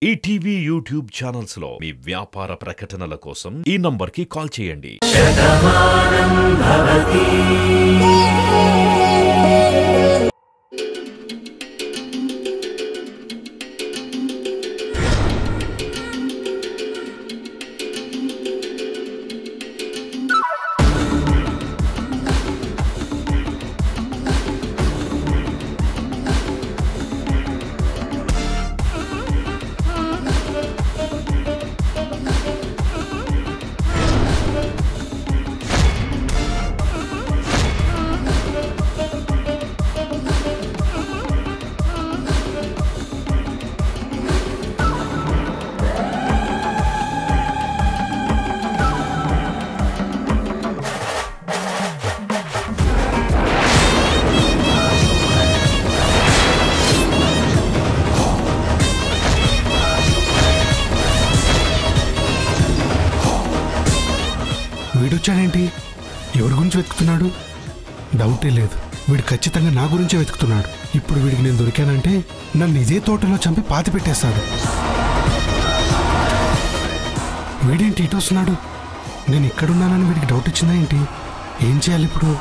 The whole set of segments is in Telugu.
ఈటీవీ యూట్యూబ్ ఛానల్స్ లో మీ వ్యాపార ప్రకటనల కోసం ఈ నంబర్కి కాల్ చేయండి. వీడొచ్చాడేంటి? ఎవరి గురించి వెతుకుతున్నాడు? డౌటే లేదు, వీడు ఖచ్చితంగా నా గురించే వెతుకుతున్నాడు. ఇప్పుడు వీడికి నేను దొరికానంటే నన్ను ఇదే తోటలో చంపి పాతి పెట్టేస్తాడు. వీడేంటి ఇటు వస్తున్నాడు? నేను ఇక్కడున్నానని వీడికి డౌట్ వచ్చిందా ఏంటి? ఏం చేయాలి ఇప్పుడు?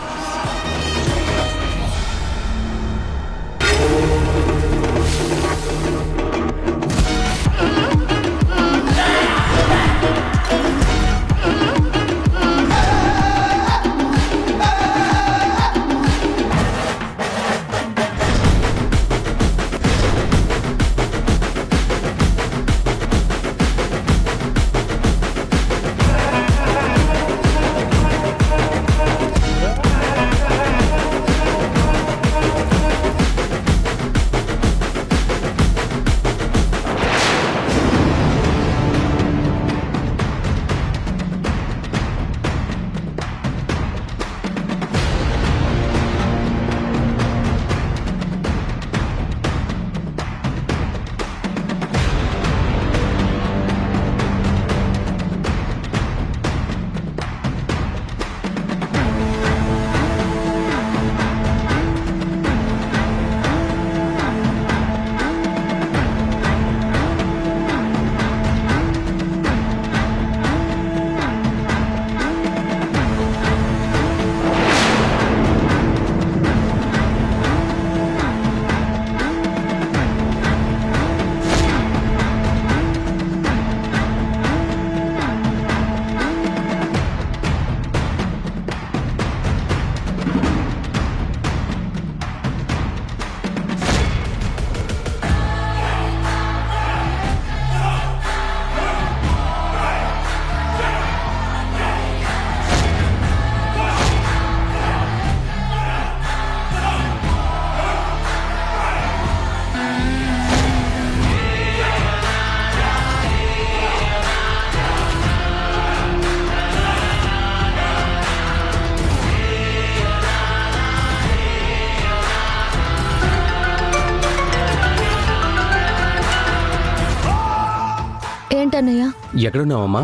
ఏంటన్నయ్య? ఎక్కడున్నావమ్మా?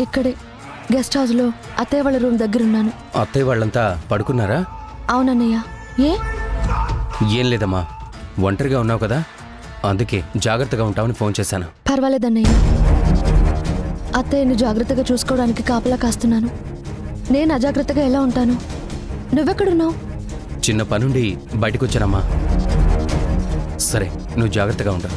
ఇక్కడే గెస్ట్ హౌస్ లో అత్తయ్య వాళ్ళ రూమ్ దగ్గర ఉన్నాను. అత్తయ్య వాళ్ళంతా పడుకున్నారా? అవునన్నయ్య. ఏం లేదమ్మా, ఒంటరిగా ఉన్నావు కదా, అందుకే జాగ్రత్తగా ఉంటామని ఫోన్ చేశాను. పర్వాలేదన్నయ్య, అత్తయ్యని జాగ్రత్తగా చూసుకోవడానికి కాపలా కాస్తున్నాను. నేను అజాగ్రత్తగా ఎలా ఉంటాను? నువ్వెక్కడున్నావు? చిన్న పనుండి బయటకు వచ్చానమ్మా. సరే, నువ్వు జాగ్రత్తగా ఉంటా.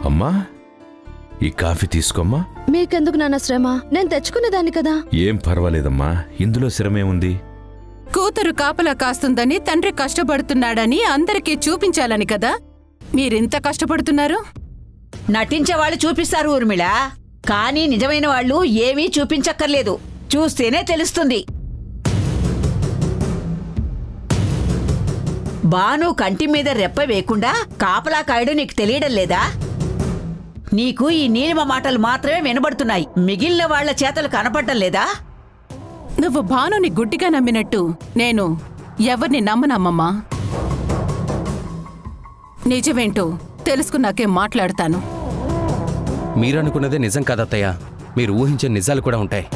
అమ్మా, ఈ కాఫీ తీసుకోమ్మా. మీకెందుకు నాన్న శ్రమ? నేను తెచ్చుకునేదాన్ని కదా. ఏం పర్వాలేదమ్మా, ఇందులో శ్రమే ఉంది. కూతురు కాపలా కాస్తుందని తండ్రి కష్టపడుతున్నాడని అందరికీ చూపించాలని కదా మీరింత కష్టపడుతున్నారు. నటించేవాళ్ళు చూపిస్తారు ఊర్మిళ, కానీ నిజమైన వాళ్ళు ఏమీ చూపించక్కర్లేదు, చూస్తేనే తెలుస్తుంది. బాను కంటి మీద రెప్ప వేయకుండా కాపలా కాయడం నీకు తెలియడం లేదా? నీకు ఈ నీలిమ మాటలు మాత్రమే వినబడుతున్నాయి, మిగిలిన వాళ్ల చేతలు కనపడటం లేదా? నువ్వు భానుని గుడ్డిగా నమ్మినట్టు నేను ఎవరిని నమ్మనమ్మమ్మా. నిజమేంటో తెలుసుకున్నాకే మాట్లాడతాను. మీరనుకున్నదే నిజం కాదత్తయ్య. మీరు ఊహించే నిజాలు కూడా ఉంటాయి.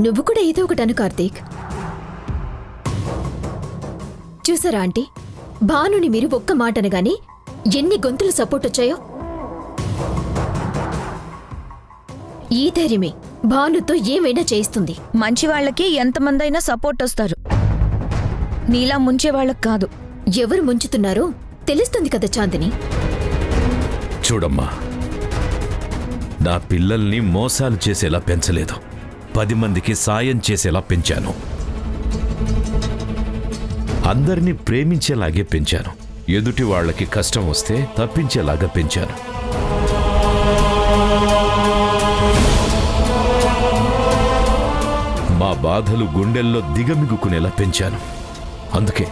నువ్వు కూడా ఏదో ఒకటి అను కార్తీక్. చూసారా ఆంటీ, భానుని మీరు ఒక్క మాట అనగానే ఎన్ని గొంతులు సపోర్ట్ వచ్చాయో. ఈ ధైర్యమే భానుతో ఏమైనా చేయిస్తుంది. మంచి వాళ్ళకి ఎంతమందైనా సపోర్ట్ వస్తారు, నీలా ముంచే వాళ్ళకి కాదు. ఎవరు ముంచుతున్నారో తెలుస్తుంది కదా చాందిని. చూడమ్మా, నా పిల్లల్ని మోసాలు చేసేలా పెంచలేదు, 10 మందికి సాయం చేసేలా పెంచాను. అందరినీ ప్రేమించేలాగే పెంచాను. ఎదుటి వాళ్ళకి కష్టం వస్తే తప్పించేలాగా పెంచాను. మా బాధలు గుండెల్లో దిగమిగుకునేలా పెంచాను. అందుకే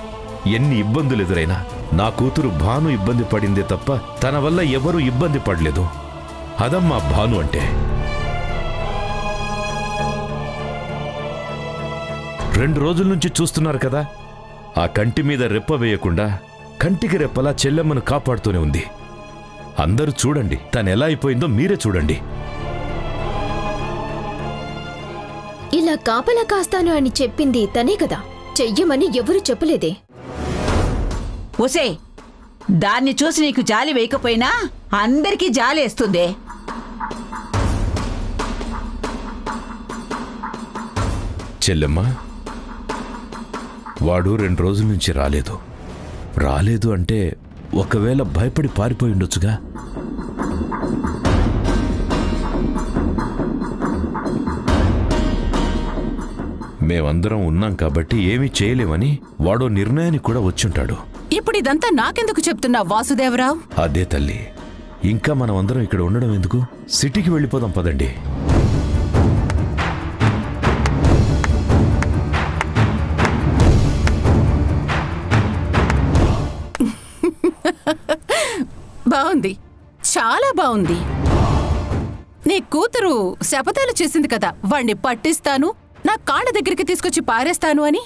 ఎన్ని ఇబ్బందులు ఎదురైనా నా కూతురు భాను ఇబ్బంది పడిందే తప్ప తన వల్ల ఎవరూ ఇబ్బంది పడలేదు. అదమ్మా భాను అంటే. 2 రోజుల నుంచి చూస్తున్నారు కదా, ఆ కంటి మీద రెప్ప వేయకుండా కంటికి రెప్పలా చెల్లెమ్మను కాపాడుతూనే ఉంది. అందరూ చూడండి, తనెలా అయిపోయిందో మీరే చూడండి. ఇలా కాపలా కాస్తాను అని చెప్పింది తనే కదా, చెయ్యమని ఎవరు చెప్పలేదే. ఒసే, దాన్ని చూసి నీకు జాలి వేయకపోయినా అందరికీ జాలేస్తుందే. చెల్లెమ్మ, వాడు 2 రోజుల నుంచి రాలేదు అంటే ఒకవేళ భయపడి పారిపోయి ఉండొచ్చుగా. మేమందరం ఉన్నాం కాబట్టి ఏమీ చేయలేమని వాడో నిర్ణయానికి కూడా వచ్చుంటాడు. ఇప్పుడు ఇదంతా నాకెందుకు చెప్తున్నావు వాసుదేవరావు? అదే తల్లి, ఇంకా మనం అందరం ఇక్కడ ఉండడం ఎందుకు? సిటీకి వెళ్ళిపోదాం పదండి. బాగుంది, చాలా బాగుంది. నీ కూతురు శపథాలు చేసింది కదా, వాణ్ణి పట్టిస్తాను, నా కాళ్ళ దగ్గరికి తీసుకొచ్చి పారేస్తాను అని.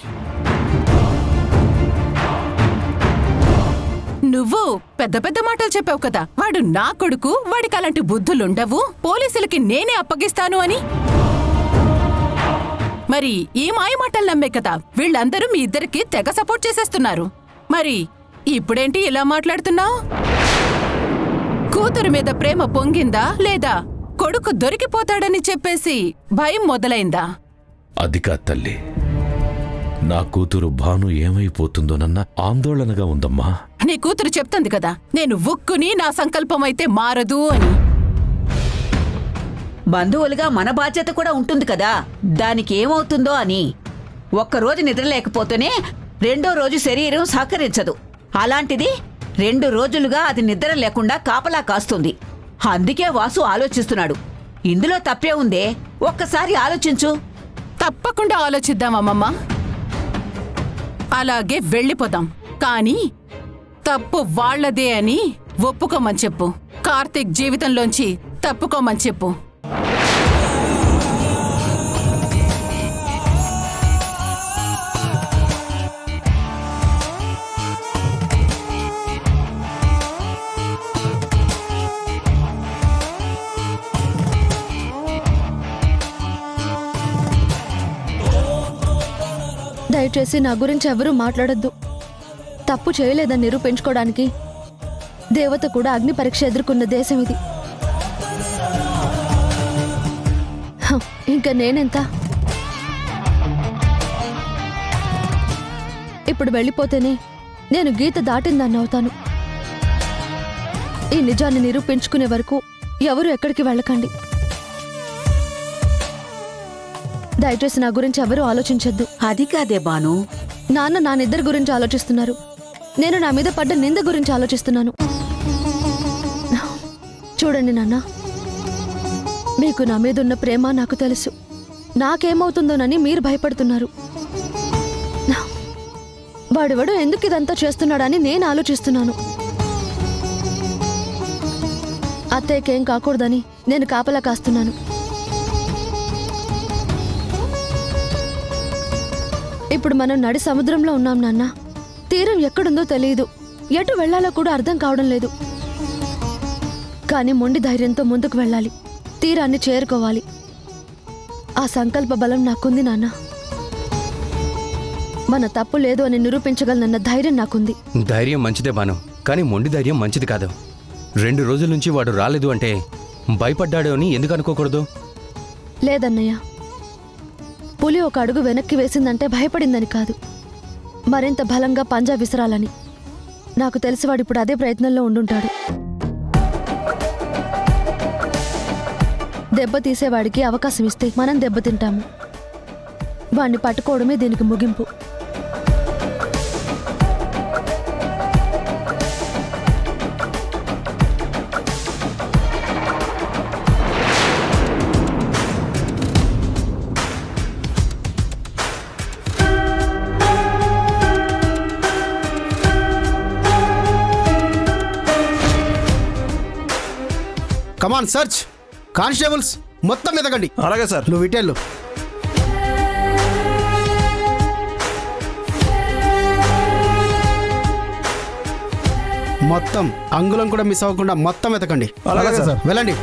నువ్వు పెద్ద పెద్ద మాటలు చెప్పావు కదా, వాడు నా కొడుకు, వాడికి అలాంటి బుద్ధులుండవు, పోలీసులకి నేనే అప్పగిస్తాను అని. మరి ఈ మాయ మాటలు నమ్మే కదా వీళ్ళందరూ మీ ఇద్దరికి తెగ సపోర్ట్ చేసేస్తున్నారు. మరి ఇప్పుడేంటి ఇలా మాట్లాడుతున్నావు? కూతురు మీద ప్రేమ పొంగిందా లేదా కొడుకు దొరికిపోతాడని చెప్పేసి భయం మొదలైందా? అది కాదు తల్లి, నా కూతురు భాను ఏమైపోతుందోనన్న ఆందోళనగా ఉందమ్మా. నీ కూతురు చెప్తుంది కదా, నేను ఉక్కుని నా సంకల్పమైతే మారదు అని. బంధువులుగా మన బాధ్యత కూడా ఉంటుంది కదా, దానికి ఏమవుతుందో అని. ఒక్కరోజు నిద్ర లేకపోతేనే 2వ రోజు శరీరం సహకరించదు. అలాంటిది 2 రోజులుగా అది నిద్ర లేకుండా కాపలా కాస్తుంది. అందుకే వాసు ఆలోచిస్తున్నాడు. ఇందులో తప్పే ఉందే, ఒక్కసారి ఆలోచించు. తప్పకుండా ఆలోచిద్దామమ్మమ్మ. అలాగే వెళ్ళిపోదాం, కానీ తప్పు వాళ్లదే అని ఒప్పుకోమని చెప్పు. కార్తీక్ జీవితంలోంచి తప్పుకోమని చెప్పు. దయచేసి నా గురించి ఎవరూ మాట్లాడొద్దు. తప్పు చేయలేదని నిరూపించుకోవడానికి దేవత కూడా అగ్ని పరీక్ష ఎదుర్కొన్న దేశం ఇది. ఇంకా నేనెంత? ఇప్పుడు వెళ్ళిపోతేనే నేను గీత దాటిందాన్ని అవుతాను. ఈ నిజాన్ని నిరూపించుకునే వరకు ఎవరు ఎక్కడికి వెళ్ళకండి. దయచేసి నా గురించి ఎవరూ ఆలోచించొద్దు. అది కాదే బాను, నాన్న నానిద్దరి గురించి ఆలోచిస్తున్నారు, నేను నా మీద పడ్డ నింద గురించి ఆలోచిస్తున్నాను. చూడండి నాన్న, మీకు నా మీద ఉన్న ప్రేమ నాకు తెలుసు. నాకేమవుతుందోనని మీరు భయపడుతున్నారు. వాడెవడో ఎందుకు ఇదంతా చేస్తున్నాడని నేను ఆలోచిస్తున్నాను. అత్తయ్యకేం కాకూడదని నేను కాపలా కాస్తున్నాను. ఇప్పుడు మనం నడి సముద్రంలో ఉన్నాం నాన్న. తీరం ఎక్కడుందో తెలియదు. ఎటు వెళ్లాలో కూడా అర్థం కావడం లేదు. కానీ మొండి ధైర్యంతో ముందుకు వెళ్ళాలి, తీరాన్ని చేరుకోవాలి. ఆ సంకల్ప బలం నాకుంది నాన్న. మన తప్పు లేదు అని నిరూపించగలనన్న ధైర్యం నాకుంది. ధైర్యం మంచిదే బాను, కానీ మొండి ధైర్యం మంచిది కాదు. 2 రోజుల నుంచి వాడు రాలేదు అంటే భయపడ్డాడు అని ఎందుకు అనుకోకూడదు? లేదన్నయ్య, పులి ఒక అడుగు వెనక్కి వేసిందంటే భయపడిందని కాదు, మరింత బలంగా పంజా విసరాలని. నాకు తెలిసి వాడు ఇప్పుడు అదే ప్రయత్నంలో ఉండుంటాడు. దెబ్బ తీసేవాడికి అవకాశం ఇస్తే మనం దెబ్బతింటాము. వాణ్ణి పట్టుకోవడమే దీనికి ముగింపు. కమాన్ సర్చ్. కానిస్టేబుల్స్ మొత్తం ఎదగండి. అలాగే సార్. నువ్వు ఇటెళ్ళు. మొత్తం అంగుళం కూడా మిస్ అవ్వకుండా మొత్తం ఎతకండి. అలాగే సార్. వెళ్ళండి.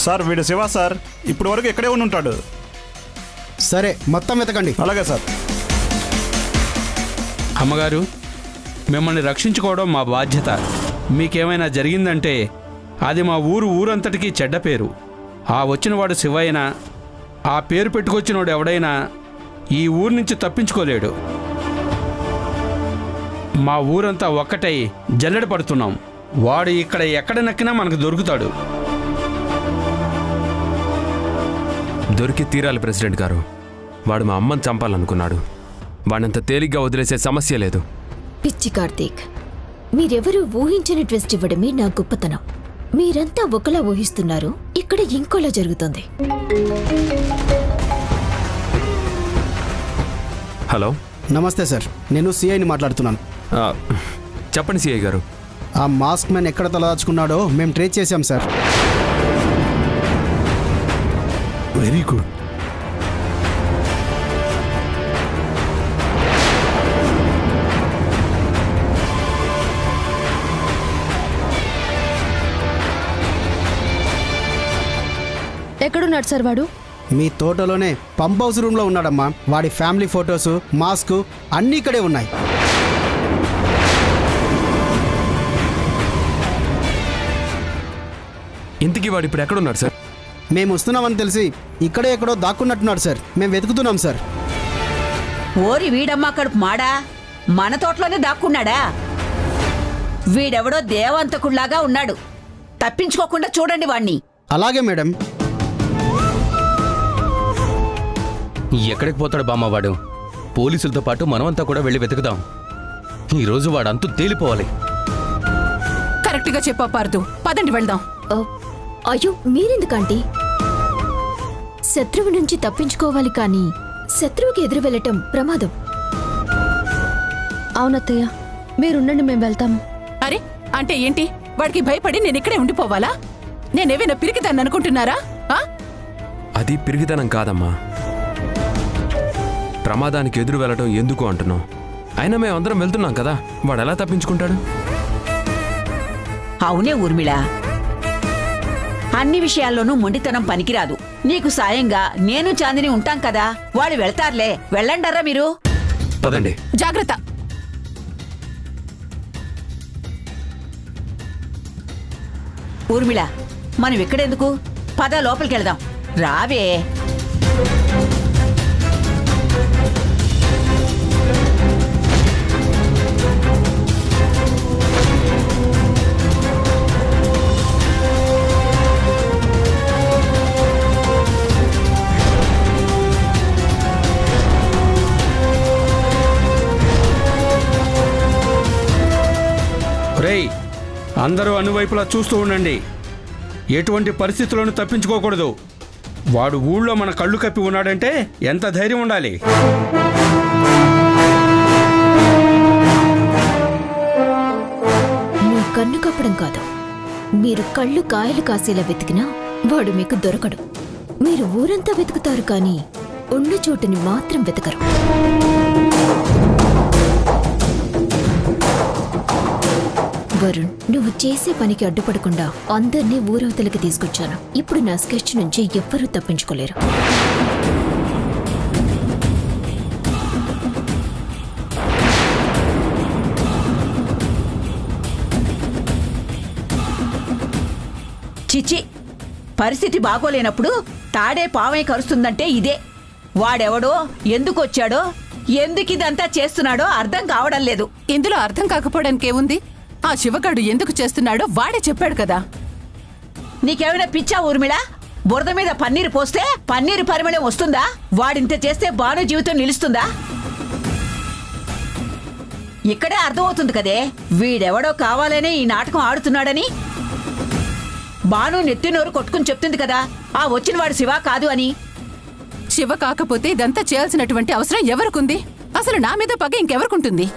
సార్ వీడు శివ సార్, ఇప్పుడు వరకు ఇక్కడే ఉండి ఉంటాడు. సరే మొత్తం ఎతకండి. అలాగే సార్. అమ్మగారు, మిమ్మల్ని రక్షించుకోవడం మా బాధ్యత. మీకేమైనా జరిగిందంటే అది మా ఊరంతటికీ చెడ్డ పేరు. ఆ వచ్చినవాడు శివయ్యనా, ఆ పేరు పెట్టుకొచ్చినవాడు ఎవడైనా ఈ ఊరు నుంచి తప్పించుకోలేడు. మా ఊరంతా ఒక్కటై జల్లెడ పడుతున్నాం. వాడు ఇక్కడ ఎక్కడ నక్కినా మనకు దొరుకుతాడు. దొరికి తీరాలి ప్రెసిడెంట్ గారు. వాడు మా అమ్మని చంపాలనుకున్నాడు. వాడంత తేలిగ్గా వదిలేసే సమస్య లేదు. పిచ్చి కార్తీక్, మీరెవరూ ఊహించని ట్విస్ట్ ఇవ్వడమే నా గొప్పతనం. మీరంతా ఒకలా ఊహిస్తున్నారు, ఇక్కడ ఇంకోలా జరుగుతుంది. హలో, నమస్తే సార్, నేను సిఐని మాట్లాడుతున్నాను. చెప్పండి సిఐ గారు. ఆ మాస్క్ మ్యాన్ ఎక్కడ తలదాచుకున్నాడో మేము ట్రేస్ చేశాం సార్. Very good. ఎక్కడున్నాడు సార్ వాడు? మీ తోటలోనే పంప్ హౌస్ రూమ్లో ఉన్నాడమ్మా. వాడి ఫ్యామిలీ ఫొటోసు, మాస్క్ అన్నీ ఇక్కడే ఉన్నాయి. ఇంతకీ వాడు ఇప్పుడు ఎక్కడున్నాడు సార్? మేము వస్తున్నామని తెలిసి ఇక్కడే ఎక్కడో దాక్కున్నట్టున్నాడు సార్. మేము వెతుకుతున్నాం సార్. ఓరి వీడమ్మా కడుపు మాడా, మన తోటలోనే దాక్కున్నాడా? వీడెవడో దేవంతకుళ్లాగా ఉన్నాడు. తప్పించుకోకుండా చూడండి వాణ్ణి. అలాగే మేడం. ఎక్కడికి పోతాడు బామ్మ వాడు? పోలీసులతో పాటు మనమంతా కూడా వెళ్ళి వెతుకుదాం. ఈరోజు వాడంతూ తేలిపోవాలి. కరెక్ట్గా చెప్పా పార్దు, పదండి వెళ్దాం. అయ్యో, మీరెందుకంటీ? శత్రువు నుంచి తప్పించుకోవాలి, కానీ శత్రువుకి ఎదురు వెళ్ళటం ప్రమాదం. అవునత్తయ్య, మీరుండండి, మేము వెళ్తాము. అరే అంటే ఏంటి? వాడికి భయపడి నేను ఇక్కడే ఉండిపోవాలా? నేనేమైనా పిరికిదాన్ని అనుకుంటున్నారా? అది పిరిగితనం కాదమ్మా. ప్రమాదానికి ఎదురు వెళ్ళడం ఎందుకు అంటున్నావు? అయినా మేమందరం వెళ్తున్నాం కదా, వాడు ఎలా తప్పించుకుంటాడు? అవునే ఊర్మిళ, అన్ని విషయాల్లోనూ మొండితనం పనికిరాదు. నీకు సాయంగా నేను చాందిని ఉంటాం కదా, వాళ్ళు వెళ్తారులే. వెళ్ళండరా మీరు. పదండి. జాగ్రత్త. ఊర్మిళ, మనం ఇక్కడెందుకు? పద లోపలికి వెళ్దాం. రావే. అందరూ అన్నివైపులా చూస్తూ ఉండండి. ఎటువంటి పరిస్థితులను తప్పించుకోకూడదు. వాడు ఊళ్ళో మన కళ్ళు కప్పి ఉన్నాడంటే ఎంత ధైర్యం ఉండాలి. మీ కన్ను కప్పడం కాదు, మీరు కళ్ళు కాయలు కాసేలా వెతికినా వాడు మీకు దొరకడు. మీరు ఊరంతా వెతుకుతారు కానీ ఉన్న చోటుని మాత్రం వెతకరు. వరుణ్, నువ్వు చేసే పనికి అడ్డుపడకుండా అందరినీ ఊరవతలకి తీసుకొచ్చాను. ఇప్పుడు నా స్కెచ్ నుంచి ఎవ్వరూ తప్పించుకోలేరు. చిచి, పరిస్థితి బాగోలేనప్పుడు తాడే పావై కరుస్తుందంటే ఇదే. వాడెవడో, ఎందుకొచ్చాడో, ఎందుకిదంతా చేస్తున్నాడో అర్థం కావడం లేదు. ఇందులో అర్థం కాకపోవడానికి ఏముంది? ఆ శివగాడు ఎందుకు చేస్తున్నాడో వాడే చెప్పాడు కదా. నీకేమైనా పిచ్చా ఊర్మిళ? బురద మీద పన్నీరు పోస్తే పన్నీరు పరిమళం వస్తుందా? వాడింత చేస్తే భాను జీవితం నిలుస్తుందా? ఇక్కడే అర్థమవుతుంది కదే వీడెవడో కావాలనే ఈ నాటకం ఆడుతున్నాడని. భాను నెత్తి నోరు కొట్టుకుని చెప్తుంది కదా ఆ వచ్చిన వాడు శివ కాదు అని. శివ కాకపోతే ఇదంతా చేయాల్సినటువంటి అవసరం ఎవరికుంది? అసలు నా మీద పగ ఇంకెవరికుంటుంది?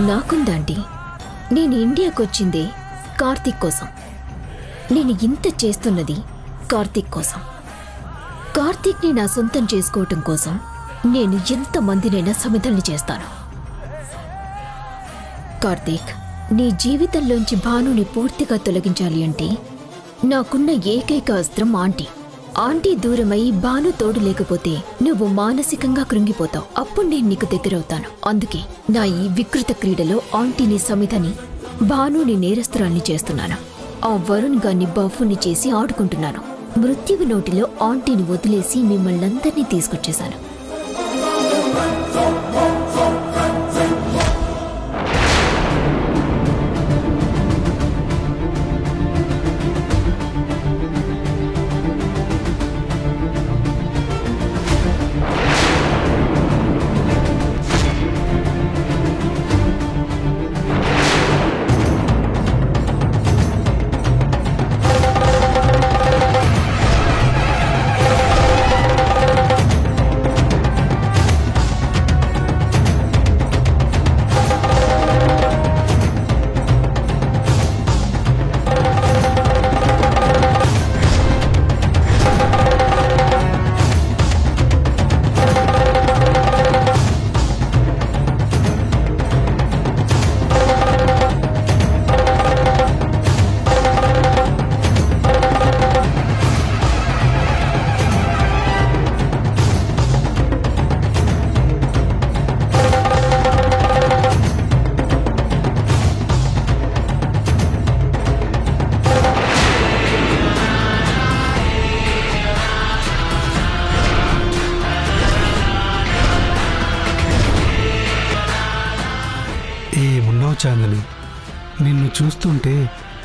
నాకుందాంటీ. నేను ఇండియాకొచ్చింది కార్తీక్ కోసం. నేను ఇంత చేస్తున్నది కార్తీక్ కోసం. కార్తీక్ని నా సొంతం చేసుకోవటం కోసం నేను ఎంతమందినైనా సమిధల్ని చేస్తాను. కార్తీక్, నీ జీవితంలోంచి భానుని పూర్తిగా తొలగించాలి అంటే నాకున్న ఏకైక అస్త్రం ఆంటీ. ఆంటీ దూరమై భాను తోడు లేకపోతే నువ్వు మానసికంగా కృంగిపోతావు. అప్పుడు నేను నీకు దగ్గరవుతాను. అందుకే నా ఈ వికృత క్రీడలో ఆంటీని సమిధని, భానుని నేరస్తురాల్ని చేస్తున్నాను. ఆ వరుణ్ గాన్ని బఫుని చేసి ఆడుకుంటున్నాను. మృత్యువు నోటిలో ఆంటీని వదిలేసి మిమ్మల్నందరినీ తీసుకొచ్చేశాను. చాందని, నిన్ను చూస్తుంటే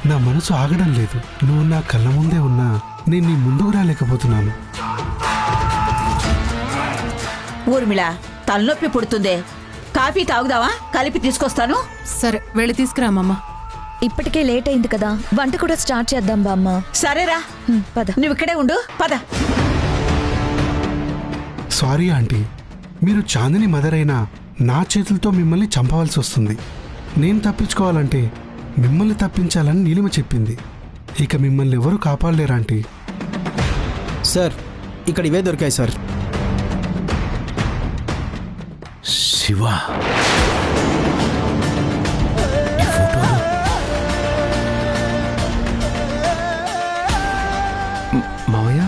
నా మనసు ఆగడం లేదు. నువ్వు నా కళ్ళ ముందే ఉన్నా నేను నీ ముందుకు రాలేకపోతున్నాను. ఊర్మిళ, తలనొప్పి పుడుతుందే. కాఫీ తాగుదావా? కలిపి తీసుకొస్తాను. సరే, వెళ్ళి తీసుకురామమ్మ. ఇప్పటికే లేట్ అయింది కదా, వంట కూడా స్టార్ట్ చేద్దాం బామ్మ. సరేరా, పద. నువ్వు ఇక్కడే ఉండు, పద. సారీ ఆంటీ, మీరు చాందిని మదర్ అయినా నా చేతులతో మిమ్మల్ని చంపవలసి వస్తుంది. నేను తప్పించుకోవాలంటే మిమ్మల్ని తప్పించాలని నీలిమ చెప్పింది. ఇక మిమ్మల్ని ఎవరు కాపాడలేరు ఆంటీ. సార్, ఇక్కడ ఇవే దొరికాయి సార్. శివ, ఈ ఫోటోలు మావయ్య,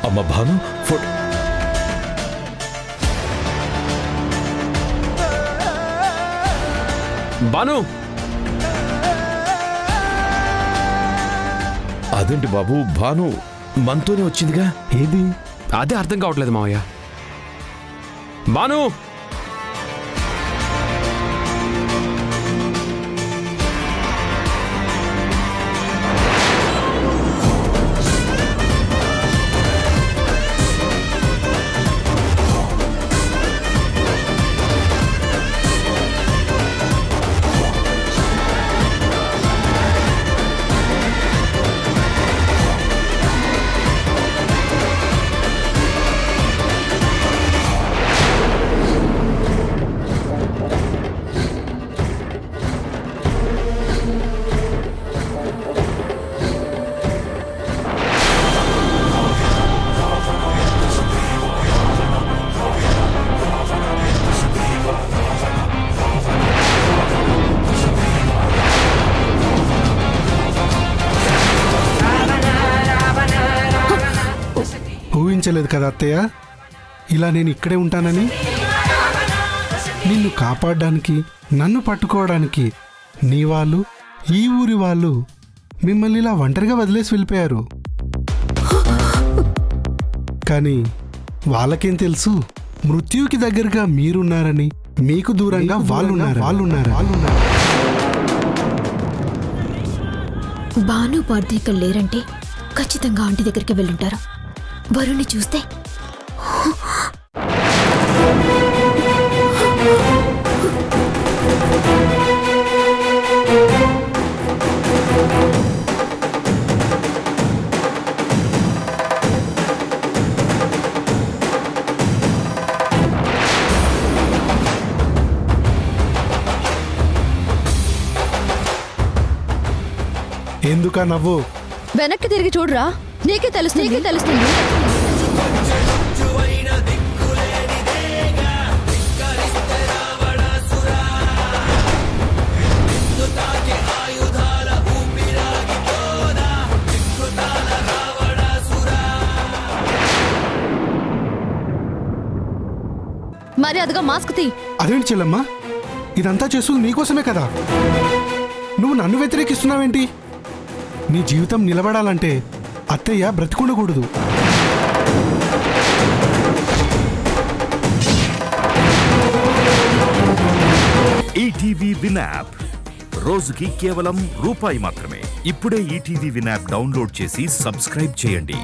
అమ్మ భాను ఫోటో. బాను, అదేంటి బాబు, భాను మనతోనే వచ్చిందిగా. ఏది? అదే అర్థం కావట్లేదు మావయ్య. బాను, ఊహించలేదు కదా అత్తయ్య, ఇలా నేను ఇక్కడే ఉంటానని. నిన్ను కాపాడడానికి, నన్ను పట్టుకోవడానికి నీ వాళ్ళు, ఈ ఊరి వాళ్ళు మిమ్మల్ని ఇలా ఒంటరిగా వదిలేసి వెళ్ళిపోయారు. కానీ వాళ్ళకేం తెలుసు, మృత్యువుకి దగ్గరగా మీరున్నారని, మీకు దూరంగా వాళ్ళున్నారు. భాను పార్థు ఇక్కడ లేరంటే ఖచ్చితంగా ఆంటీ దగ్గరికి వెళ్ళుంటారు. వరుణ్ణి చూస్తే ఎందుకా నవ్వు? వెనక్కి తిరిగి చూడరా, నీకే తెలుస్తుంది. మరి అదిగా మాస్క్ తీ. అదేంటి చెల్లమ్మా, ఇదంతా చేస్తుంది నీకోసమే కదా. నువ్వు నన్ను వ్యతిరేకిస్తున్నావేంటి? నీ జీవితం నిలబడాలంటే అత్తయ్య బ్రతికుండకూడదు. ఈటీవీ విన్ యాప్ రోజుకి కేవలం రూపాయి మాత్రమే. ఇప్పుడే ఈటీవీ విన్ యాప్ డౌన్లోడ్ చేసి సబ్స్క్రైబ్ చేయండి.